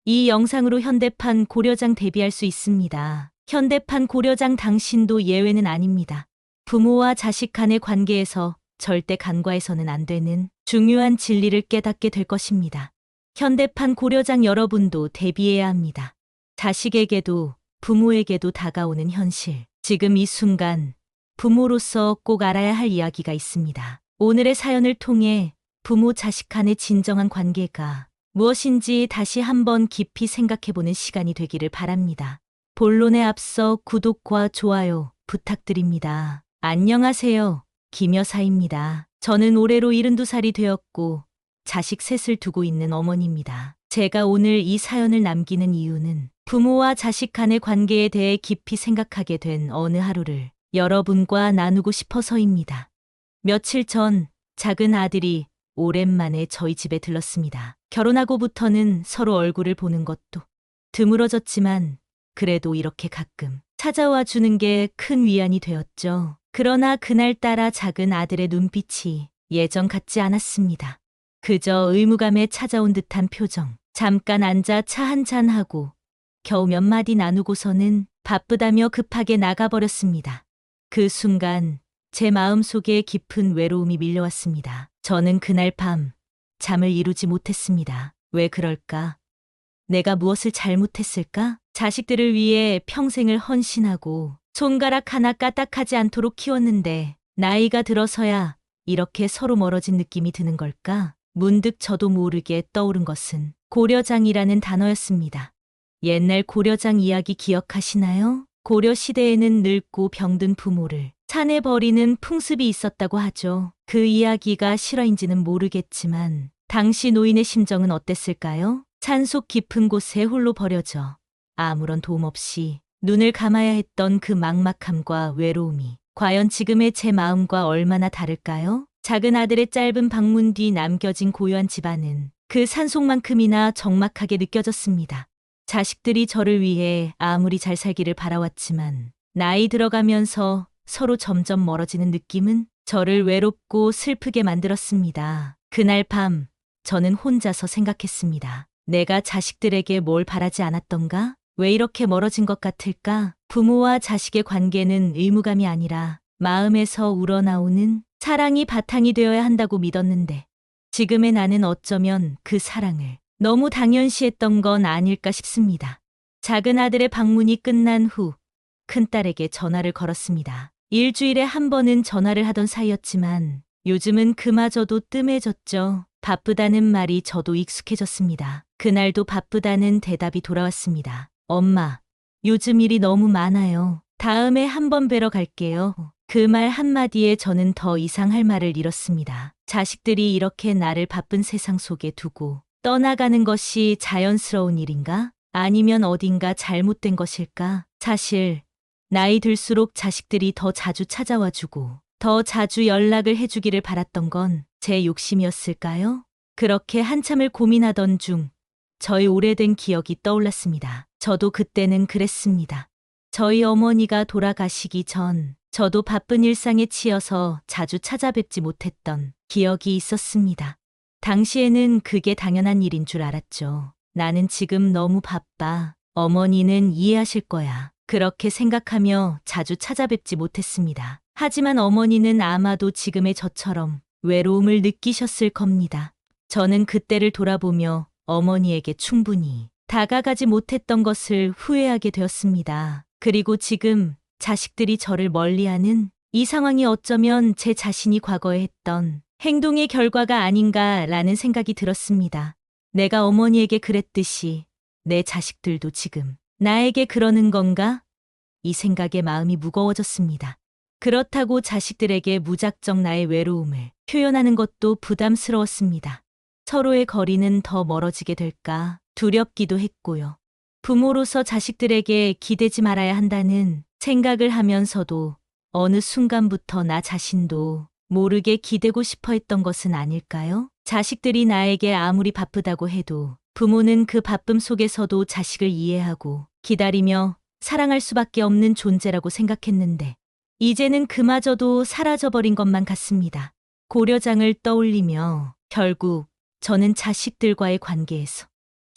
이 영상으로 현대판 고려장 대비할 수 있습니다. 현대판 고려장 당신도 예외는 아닙니다. 부모와 자식 간의 관계에서 절대 간과해서는 안 되는 중요한 진리를 깨닫게 될 것입니다. 현대판 고려장 여러분도 대비해야 합니다. 자식에게도 부모에게도 다가오는 현실. 지금 이 순간 부모로서 꼭 알아야 할 이야기가 있습니다. 오늘의 사연을 통해 부모 자식 간의 진정한 관계가 무엇인지 다시 한번 깊이 생각해보는 시간이 되기를 바랍니다. 본론에 앞서 구독과 좋아요 부탁드립니다. 안녕하세요. 김여사입니다. 저는 올해로 72살이 되었고 자식 셋을 두고 있는 어머니입니다. 제가 오늘 이 사연을 남기는 이유는 부모와 자식 간의 관계에 대해 깊이 생각하게 된 어느 하루를 여러분과 나누고 싶어서입니다. 며칠 전 작은 아들이 오랜만에 저희 집에 들렀습니다. 결혼하고부터는 서로 얼굴을 보는 것도 드물어졌지만 그래도 이렇게 가끔 찾아와 주는 게 큰 위안이 되었죠. 그러나 그날따라 작은 아들의 눈빛이 예전 같지 않았습니다. 그저 의무감에 찾아온 듯한 표정. 잠깐 앉아 차 한잔하고 겨우 몇 마디 나누고서는 바쁘다며 급하게 나가버렸습니다. 그 순간 제 마음속에 깊은 외로움이 밀려왔습니다. 저는 그날 밤 잠을 이루지 못했습니다. 왜 그럴까? 내가 무엇을 잘못했을까? 자식들을 위해 평생을 헌신하고 손가락 하나 까딱하지 않도록 키웠는데 나이가 들어서야 이렇게 서로 멀어진 느낌이 드는 걸까? 문득 저도 모르게 떠오른 것은 고려장이라는 단어였습니다. 옛날 고려장 이야기 기억하시나요? 고려 시대에는 늙고 병든 부모를 산에 버리는 풍습이 있었다고 하죠. 그 이야기가 실화인지는 모르겠지만 당시 노인의 심정은 어땠을까요? 산속 깊은 곳에 홀로 버려져 아무런 도움 없이 눈을 감아야 했던 그 막막함과 외로움이 과연 지금의 제 마음과 얼마나 다를까요? 작은 아들의 짧은 방문 뒤 남겨진 고요한 집안은 그 산속만큼이나 적막하게 느껴졌습니다. 자식들이 저를 위해 아무리 잘 살기를 바라왔지만 나이 들어가면서 서로 점점 멀어지는 느낌은 저를 외롭고 슬프게 만들었습니다. 그날 밤 저는 혼자서 생각했습니다. 내가 자식들에게 뭘 바라지 않았던가? 왜 이렇게 멀어진 것 같을까? 부모와 자식의 관계는 의무감이 아니라 마음에서 우러나오는 사랑이 바탕이 되어야 한다고 믿었는데 지금의 나는 어쩌면 그 사랑을 너무 당연시했던 건 아닐까 싶습니다. 작은 아들의 방문이 끝난 후 큰딸에게 전화를 걸었습니다. 일주일에 한 번은 전화를 하던 사이였지만 요즘은 그마저도 뜸해졌죠. 바쁘다는 말이 저도 익숙해졌습니다. 그날도 바쁘다는 대답이 돌아왔습니다. 엄마, 요즘 일이 너무 많아요. 다음에 한 번 뵈러 갈게요. 그 말 한마디에 저는 더 이상 할 말을 잃었습니다. 자식들이 이렇게 나를 바쁜 세상 속에 두고 떠나가는 것이 자연스러운 일인가? 아니면 어딘가 잘못된 것일까? 사실 나이 들수록 자식들이 더 자주 찾아와 주고 더 자주 연락을 해주기를 바랐던 건 제 욕심이었을까요? 그렇게 한참을 고민하던 중 저의 오래된 기억이 떠올랐습니다. 저도 그때는 그랬습니다. 저희 어머니가 돌아가시기 전 저도 바쁜 일상에 치여서 자주 찾아뵙지 못했던 기억이 있었습니다. 당시에는 그게 당연한 일인 줄 알았죠. 나는 지금 너무 바빠. 어머니는 이해하실 거야. 그렇게 생각하며 자주 찾아뵙지 못했습니다. 하지만 어머니는 아마도 지금의 저처럼 외로움을 느끼셨을 겁니다. 저는 그때를 돌아보며 어머니에게 충분히 다가가지 못했던 것을 후회하게 되었습니다. 그리고 지금 자식들이 저를 멀리하는 이 상황이 어쩌면 제 자신이 과거에 했던 행동의 결과가 아닌가라는 생각이 들었습니다. 내가 어머니에게 그랬듯이 내 자식들도 지금 나에게 그러는 건가? 이 생각에 마음이 무거워졌습니다. 그렇다고 자식들에게 무작정 나의 외로움을 표현하는 것도 부담스러웠습니다. 서로의 거리는 더 멀어지게 될까 두렵기도 했고요. 부모로서 자식들에게 기대지 말아야 한다는 생각을 하면서도 어느 순간부터 나 자신도 모르게 기대고 싶어 했던 것은 아닐까요? 자식들이 나에게 아무리 바쁘다고 해도 부모는 그 바쁨 속에서도 자식을 이해하고 기다리며 사랑할 수밖에 없는 존재라고 생각했는데 이제는 그마저도 사라져버린 것만 같습니다. 고려장을 떠올리며 결국 저는 자식들과의 관계에서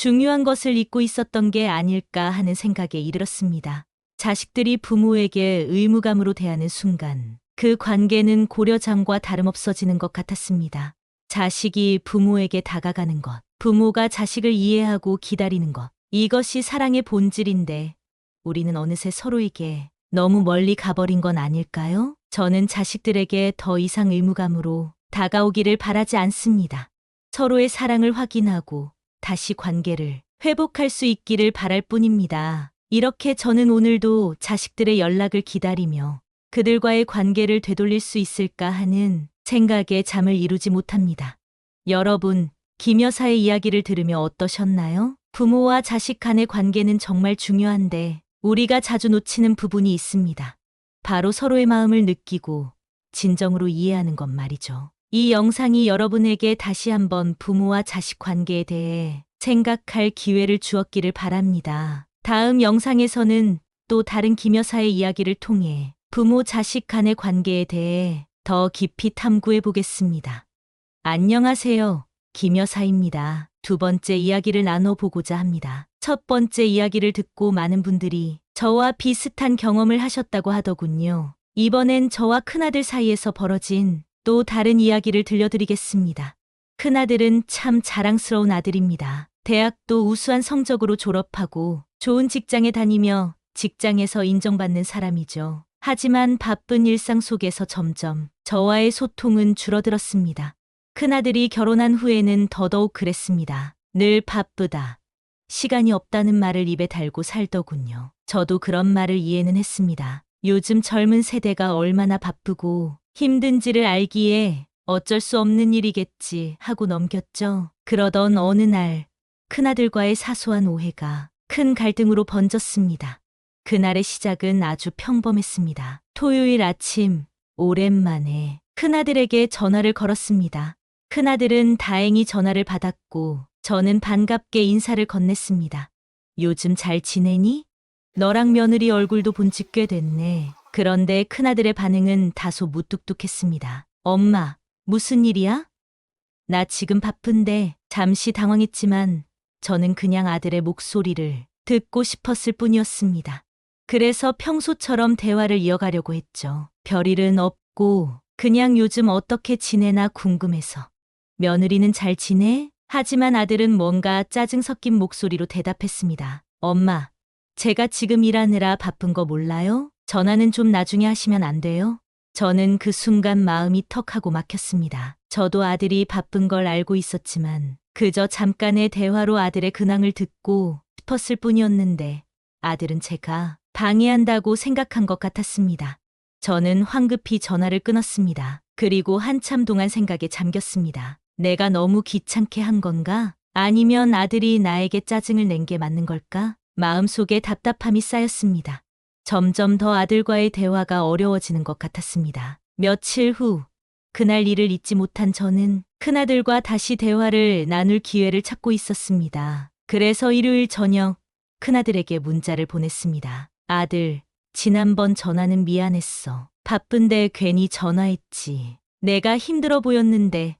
중요한 것을 잊고 있었던 게 아닐까 하는 생각에 이르렀습니다. 자식들이 부모에게 의무감으로 대하는 순간 그 관계는 고려장과 다름없어지는 것 같았습니다. 자식이 부모에게 다가가는 것, 부모가 자식을 이해하고 기다리는 것, 이것이 사랑의 본질인데 우리는 어느새 서로에게 너무 멀리 가버린 건 아닐까요? 저는 자식들에게 더 이상 의무감으로 다가오기를 바라지 않습니다. 서로의 사랑을 확인하고 다시 관계를 회복할 수 있기를 바랄 뿐입니다. 이렇게 저는 오늘도 자식들의 연락을 기다리며 그들과의 관계를 되돌릴 수 있을까 하는 생각에 잠을 이루지 못합니다. 여러분, 김 여사의 이야기를 들으며 어떠셨나요? 부모와 자식 간의 관계는 정말 중요한데 우리가 자주 놓치는 부분이 있습니다. 바로 서로의 마음을 느끼고 진정으로 이해하는 것 말이죠. 이 영상이 여러분에게 다시 한번 부모와 자식 관계에 대해 생각할 기회를 주었기를 바랍니다. 다음 영상에서는 또 다른 김 여사의 이야기를 통해 부모 자식 간의 관계에 대해 더 깊이 탐구해 보겠습니다. 안녕하세요. 김 여사입니다. 두 번째 이야기를 나눠보고자 합니다. 첫 번째 이야기를 듣고 많은 분들이 저와 비슷한 경험을 하셨다고 하더군요. 이번엔 저와 큰아들 사이에서 벌어진 또 다른 이야기를 들려드리겠습니다. 큰아들은 참 자랑스러운 아들입니다. 대학도 우수한 성적으로 졸업하고 좋은 직장에 다니며 직장에서 인정받는 사람이죠. 하지만 바쁜 일상 속에서 점점 저와의 소통은 줄어들었습니다. 큰아들이 결혼한 후에는 더더욱 그랬습니다. 늘 바쁘다. 시간이 없다는 말을 입에 달고 살더군요. 저도 그런 말을 이해는 했습니다. 요즘 젊은 세대가 얼마나 바쁘고 힘든지를 알기에 어쩔 수 없는 일이겠지 하고 넘겼죠. 그러던 어느 날 큰아들과의 사소한 오해가 큰 갈등으로 번졌습니다. 그날의 시작은 아주 평범했습니다. 토요일 아침 오랜만에 큰아들에게 전화를 걸었습니다. 큰아들은 다행히 전화를 받았고 저는 반갑게 인사를 건넸습니다. 요즘 잘 지내니? 너랑 며느리 얼굴도 본 지 꽤 됐네. 그런데 큰아들의 반응은 다소 무뚝뚝했습니다. 엄마, 무슨 일이야? 나 지금 바쁜데. 잠시 당황했지만 저는 그냥 아들의 목소리를 듣고 싶었을 뿐이었습니다. 그래서 평소처럼 대화를 이어가려고 했죠. 별일은 없고 그냥 요즘 어떻게 지내나 궁금해서. 며느리는 잘 지내? 하지만 아들은 뭔가 짜증 섞인 목소리로 대답했습니다. 엄마, 제가 지금 일하느라 바쁜 거 몰라요? 전화는 좀 나중에 하시면 안 돼요? 저는 그 순간 마음이 턱하고 막혔습니다. 저도 아들이 바쁜 걸 알고 있었지만 그저 잠깐의 대화로 아들의 근황을 듣고 싶었을 뿐이었는데 아들은 제가 방해한다고 생각한 것 같았습니다. 저는 황급히 전화를 끊었습니다. 그리고 한참 동안 생각에 잠겼습니다. 내가 너무 귀찮게 한 건가? 아니면 아들이 나에게 짜증을 낸 게 맞는 걸까? 마음속에 답답함이 쌓였습니다. 점점 더 아들과의 대화가 어려워지는 것 같았습니다. 며칠 후, 그날 일을 잊지 못한 저는 큰아들과 다시 대화를 나눌 기회를 찾고 있었습니다. 그래서 일요일 저녁, 큰아들에게 문자를 보냈습니다. 아들, 지난번 전화는 미안했어. 바쁜데 괜히 전화했지. 내가 힘들어 보였는데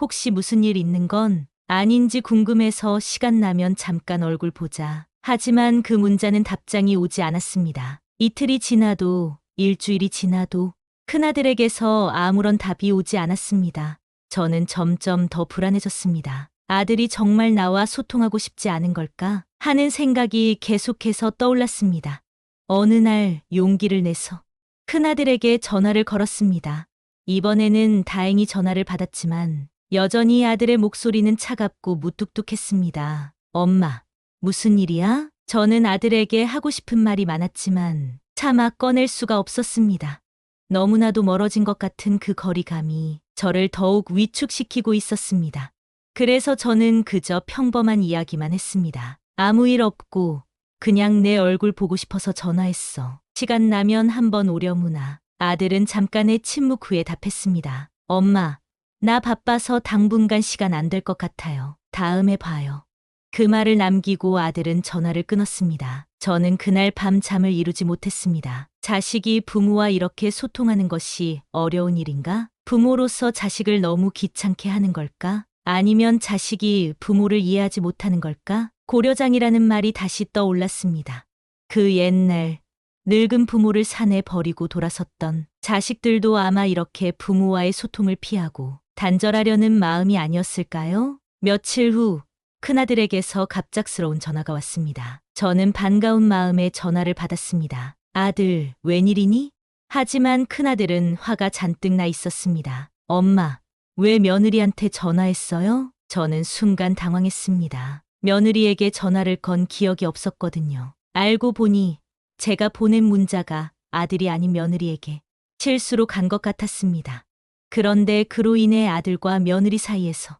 혹시 무슨 일 있는 건 아닌지 궁금해서 시간 나면 잠깐 얼굴 보자. 하지만 그 문자는 답장이 오지 않았습니다. 이틀이 지나도 일주일이 지나도 큰아들에게서 아무런 답이 오지 않았습니다. 저는 점점 더 불안해졌습니다. 아들이 정말 나와 소통하고 싶지 않은 걸까 하는 생각이 계속해서 떠올랐습니다. 어느 날 용기를 내서 큰아들에게 전화를 걸었습니다. 이번에는 다행히 전화를 받았지만 여전히 아들의 목소리는 차갑고 무뚝뚝했습니다. 엄마, 무슨 일이야? 저는 아들에게 하고 싶은 말이 많았지만 차마 꺼낼 수가 없었습니다. 너무나도 멀어진 것 같은 그 거리감이 저를 더욱 위축시키고 있었습니다. 그래서 저는 그저 평범한 이야기만 했습니다. 아무 일 없고 그냥 내 얼굴 보고 싶어서 전화했어. 시간 나면 한번 오려무나. 아들은 잠깐의 침묵 후에 답했습니다. 엄마, 나 바빠서 당분간 시간 안 될 것 같아요. 다음에 봐요. 그 말을 남기고 아들은 전화를 끊었습니다. 저는 그날 밤 잠을 이루지 못했습니다. 자식이 부모와 이렇게 소통하는 것이 어려운 일인가? 부모로서 자식을 너무 귀찮게 하는 걸까? 아니면 자식이 부모를 이해하지 못하는 걸까? 고려장이라는 말이 다시 떠올랐습니다. 그 옛날 늙은 부모를 산에 버리고 돌아섰던 자식들도 아마 이렇게 부모와의 소통을 피하고 단절하려는 마음이 아니었을까요? 며칠 후 큰아들에게서 갑작스러운 전화가 왔습니다. 저는 반가운 마음에 전화를 받았습니다. 아들, 웬일이니? 하지만 큰아들은 화가 잔뜩 나 있었습니다. 엄마, 왜 며느리한테 전화했어요? 저는 순간 당황했습니다. 며느리에게 전화를 건 기억이 없었거든요. 알고 보니 제가 보낸 문자가 아들이 아닌 며느리에게 실수로 간 것 같았습니다. 그런데 그로 인해 아들과 며느리 사이에서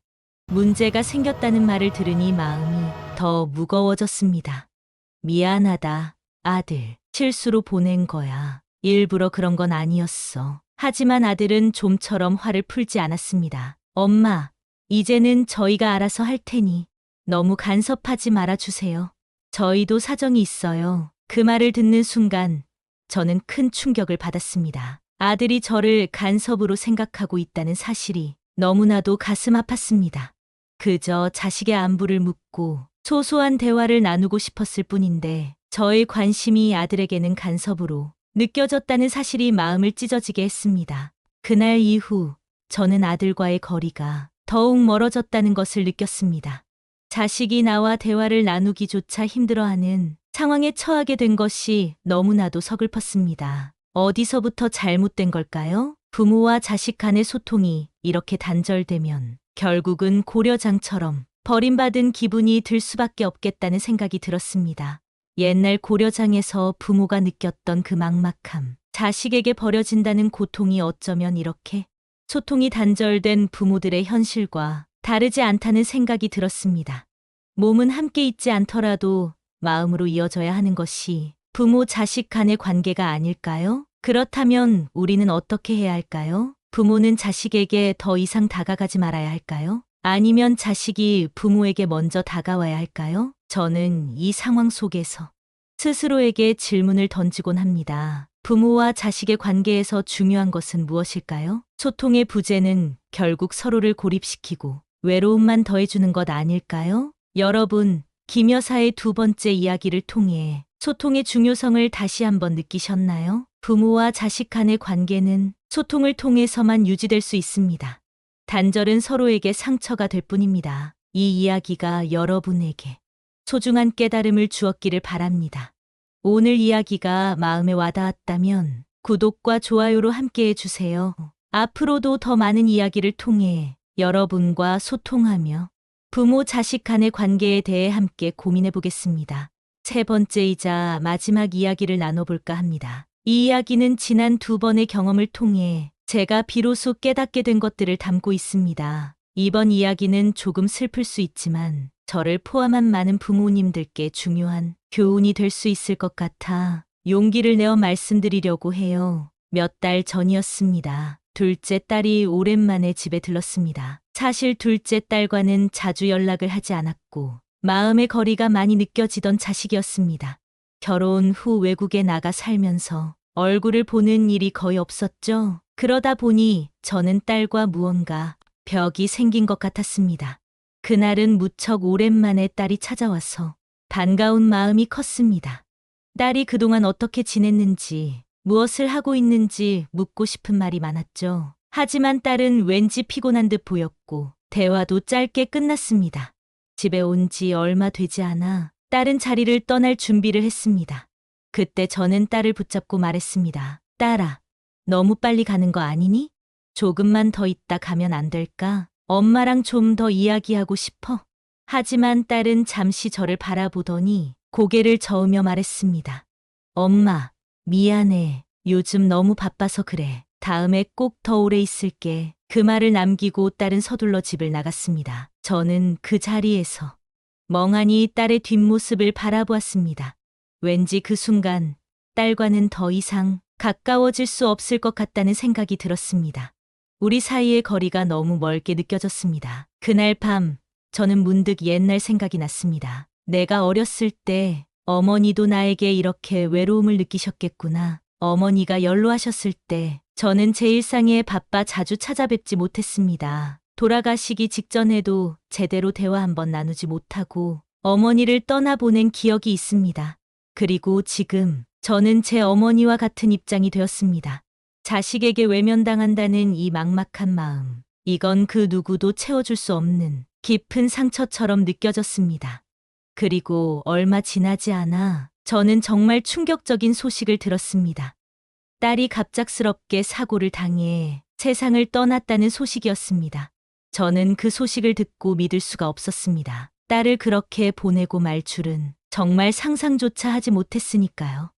문제가 생겼다는 말을 들으니 마음이 더 무거워졌습니다. 미안하다, 아들. 실수로 보낸 거야. 일부러 그런 건 아니었어. 하지만 아들은 좀처럼 화를 풀지 않았습니다. 엄마, 이제는 저희가 알아서 할 테니 너무 간섭하지 말아주세요. 저희도 사정이 있어요. 그 말을 듣는 순간 저는 큰 충격을 받았습니다. 아들이 저를 간섭으로 생각하고 있다는 사실이 너무나도 가슴 아팠습니다. 그저 자식의 안부를 묻고 소소한 대화를 나누고 싶었을 뿐인데 저의 관심이 아들에게는 간섭으로 느껴졌다는 사실이 마음을 찢어지게 했습니다. 그날 이후 저는 아들과의 거리가 더욱 멀어졌다는 것을 느꼈습니다. 자식이 나와 대화를 나누기조차 힘들어하는 상황에 처하게 된 것이 너무나도 서글펐습니다. 어디서부터 잘못된 걸까요? 부모와 자식 간의 소통이 이렇게 단절되면 결국은 고려장처럼 버림받은 기분이 들 수밖에 없겠다는 생각이 들었습니다. 옛날 고려장에서 부모가 느꼈던 그 막막함, 자식에게 버려진다는 고통이 어쩌면 이렇게 소통이 단절된 부모들의 현실과 다르지 않다는 생각이 들었습니다. 몸은 함께 있지 않더라도 마음으로 이어져야 하는 것이 부모 자식 간의 관계가 아닐까요? 그렇다면 우리는 어떻게 해야 할까요? 부모는 자식에게 더 이상 다가가지 말아야 할까요? 아니면 자식이 부모에게 먼저 다가와야 할까요? 저는 이 상황 속에서 스스로에게 질문을 던지곤 합니다. 부모와 자식의 관계에서 중요한 것은 무엇일까요? 소통의 부재는 결국 서로를 고립시키고 외로움만 더해주는 것 아닐까요? 여러분, 김 여사의 두 번째 이야기를 통해 소통의 중요성을 다시 한번 느끼셨나요? 부모와 자식 간의 관계는 소통을 통해서만 유지될 수 있습니다. 단절은 서로에게 상처가 될 뿐입니다. 이 이야기가 여러분에게 소중한 깨달음을 주었기를 바랍니다. 오늘 이야기가 마음에 와닿았다면 구독과 좋아요로 함께해 주세요. 앞으로도 더 많은 이야기를 통해 여러분과 소통하며 부모 자식 간의 관계에 대해 함께 고민해 보겠습니다. 세 번째이자 마지막 이야기를 나눠볼까 합니다. 이 이야기는 지난 두 번의 경험을 통해 제가 비로소 깨닫게 된 것들을 담고 있습니다. 이번 이야기는 조금 슬플 수 있지만 저를 포함한 많은 부모님들께 중요한 교훈이 될 수 있을 것 같아 용기를 내어 말씀드리려고 해요. 몇 달 전이었습니다. 둘째 딸이 오랜만에 집에 들렀습니다. 사실 둘째 딸과는 자주 연락을 하지 않았고 마음의 거리가 많이 느껴지던 자식이었습니다. 결혼 후 외국에 나가 살면서 얼굴을 보는 일이 거의 없었죠. 그러다 보니 저는 딸과 무언가 벽이 생긴 것 같았습니다. 그날은 무척 오랜만에 딸이 찾아와서 반가운 마음이 컸습니다. 딸이 그동안 어떻게 지냈는지, 무엇을 하고 있는지 묻고 싶은 말이 많았죠. 하지만 딸은 왠지 피곤한 듯 보였고 대화도 짧게 끝났습니다. 집에 온 지 얼마 되지 않아 딸은 자리를 떠날 준비를 했습니다. 그때 저는 딸을 붙잡고 말했습니다. 딸아, 너무 빨리 가는 거 아니니? 조금만 더 있다 가면 안 될까? 엄마랑 좀 더 이야기하고 싶어. 하지만 딸은 잠시 저를 바라보더니 고개를 저으며 말했습니다. 엄마, 미안해. 요즘 너무 바빠서 그래. 다음에 꼭 더 오래 있을게. 그 말을 남기고 딸은 서둘러 집을 나갔습니다. 저는 그 자리에서 멍하니 딸의 뒷모습을 바라보았습니다. 왠지 그 순간 딸과는 더 이상 가까워질 수 없을 것 같다는 생각이 들었습니다. 우리 사이의 거리가 너무 멀게 느껴졌습니다. 그날 밤 저는 문득 옛날 생각이 났습니다. 내가 어렸을 때 어머니도 나에게 이렇게 외로움을 느끼셨겠구나. 어머니가 연로하셨을 때 저는 제 일상에 바빠 자주 찾아뵙지 못했습니다. 돌아가시기 직전에도 제대로 대화 한번 나누지 못하고 어머니를 떠나보낸 기억이 있습니다. 그리고 지금 저는 제 어머니와 같은 입장이 되었습니다. 자식에게 외면당한다는 이 막막한 마음. 이건 그 누구도 채워줄 수 없는 깊은 상처처럼 느껴졌습니다. 그리고 얼마 지나지 않아 저는 정말 충격적인 소식을 들었습니다. 딸이 갑작스럽게 사고를 당해 세상을 떠났다는 소식이었습니다. 저는 그 소식을 듣고 믿을 수가 없었습니다. 딸을 그렇게 보내고 말 줄은 정말 상상조차 하지 못했으니까요.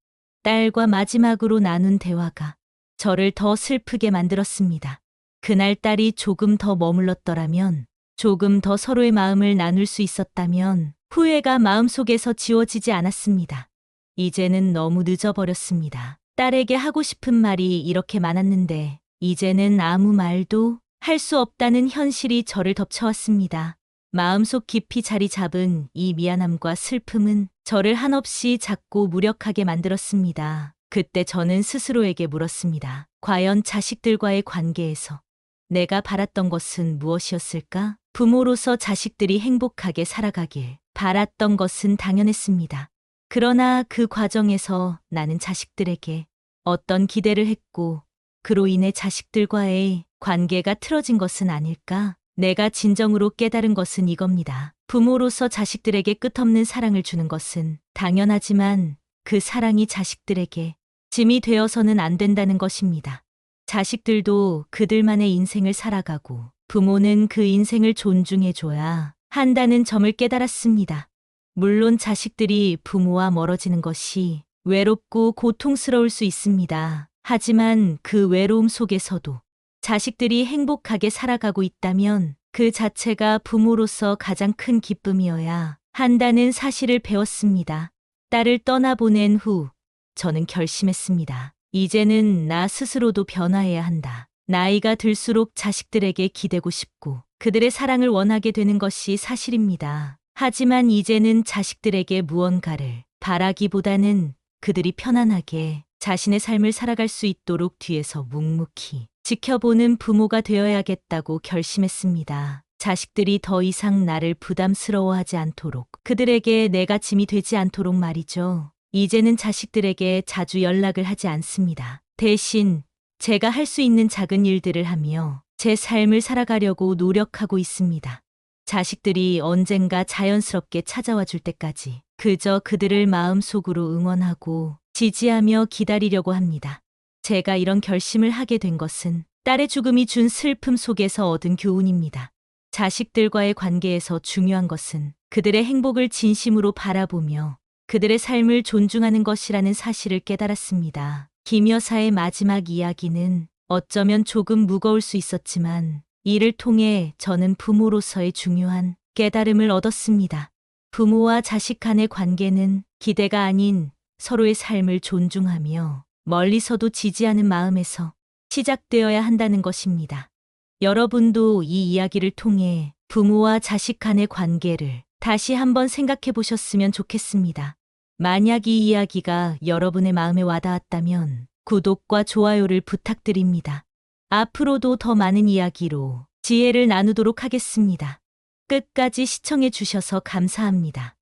딸과 마지막으로 나눈 대화가 저를 더 슬프게 만들었습니다. 그날 딸이 조금 더 머물렀더라면, 조금 더 서로의 마음을 나눌 수 있었다면 후회가 마음속에서 지워지지 않았습니다. 이제는 너무 늦어버렸습니다. 딸에게 하고 싶은 말이 이렇게 많았는데 이제는 아무 말도 할 수 없다는 현실이 저를 덮쳐왔습니다. 마음속 깊이 자리 잡은 이 미안함과 슬픔은 저를 한없이 작고 무력하게 만들었습니다. 그때 저는 스스로에게 물었습니다. 과연 자식들과의 관계에서 내가 바랐던 것은 무엇이었을까? 부모로서 자식들이 행복하게 살아가길 바랐던 것은 당연했습니다. 그러나 그 과정에서 나는 자식들에게 어떤 기대를 했고, 그로 인해 자식들과의 관계가 틀어진 것은 아닐까? 내가 진정으로 깨달은 것은 이겁니다. 부모로서 자식들에게 끝없는 사랑을 주는 것은 당연하지만 그 사랑이 자식들에게 짐이 되어서는 안 된다는 것입니다. 자식들도 그들만의 인생을 살아가고 부모는 그 인생을 존중해줘야 한다는 점을 깨달았습니다. 물론 자식들이 부모와 멀어지는 것이 외롭고 고통스러울 수 있습니다. 하지만 그 외로움 속에서도 자식들이 행복하게 살아가고 있다면 그 자체가 부모로서 가장 큰 기쁨이어야 한다는 사실을 배웠습니다. 딸을 떠나보낸 후 저는 결심했습니다. 이제는 나 스스로도 변화해야 한다. 나이가 들수록 자식들에게 기대고 싶고 그들의 사랑을 원하게 되는 것이 사실입니다. 하지만 이제는 자식들에게 무언가를 바라기보다는 그들이 편안하게 자신의 삶을 살아갈 수 있도록 뒤에서 묵묵히 지켜보는 부모가 되어야겠다고 결심했습니다. 자식들이 더 이상 나를 부담스러워하지 않도록, 그들에게 내가 짐이 되지 않도록 말이죠. 이제는 자식들에게 자주 연락을 하지 않습니다. 대신 제가 할 수 있는 작은 일들을 하며 제 삶을 살아가려고 노력하고 있습니다. 자식들이 언젠가 자연스럽게 찾아와 줄 때까지 그저 그들을 마음속으로 응원하고 지지하며 기다리려고 합니다. 제가 이런 결심을 하게 된 것은 딸의 죽음이 준 슬픔 속에서 얻은 교훈입니다. 자식들과의 관계에서 중요한 것은 그들의 행복을 진심으로 바라보며 그들의 삶을 존중하는 것이라는 사실을 깨달았습니다. 김 여사의 마지막 이야기는 어쩌면 조금 무거울 수 있었지만 이를 통해 저는 부모로서의 중요한 깨달음을 얻었습니다. 부모와 자식 간의 관계는 기대가 아닌 서로의 삶을 존중하며 멀리서도 지지하는 마음에서 시작되어야 한다는 것입니다. 여러분도 이 이야기를 통해 부모와 자식 간의 관계를 다시 한번 생각해 보셨으면 좋겠습니다. 만약 이 이야기가 여러분의 마음에 와닿았다면 구독과 좋아요를 부탁드립니다. 앞으로도 더 많은 이야기로 지혜를 나누도록 하겠습니다. 끝까지 시청해 주셔서 감사합니다.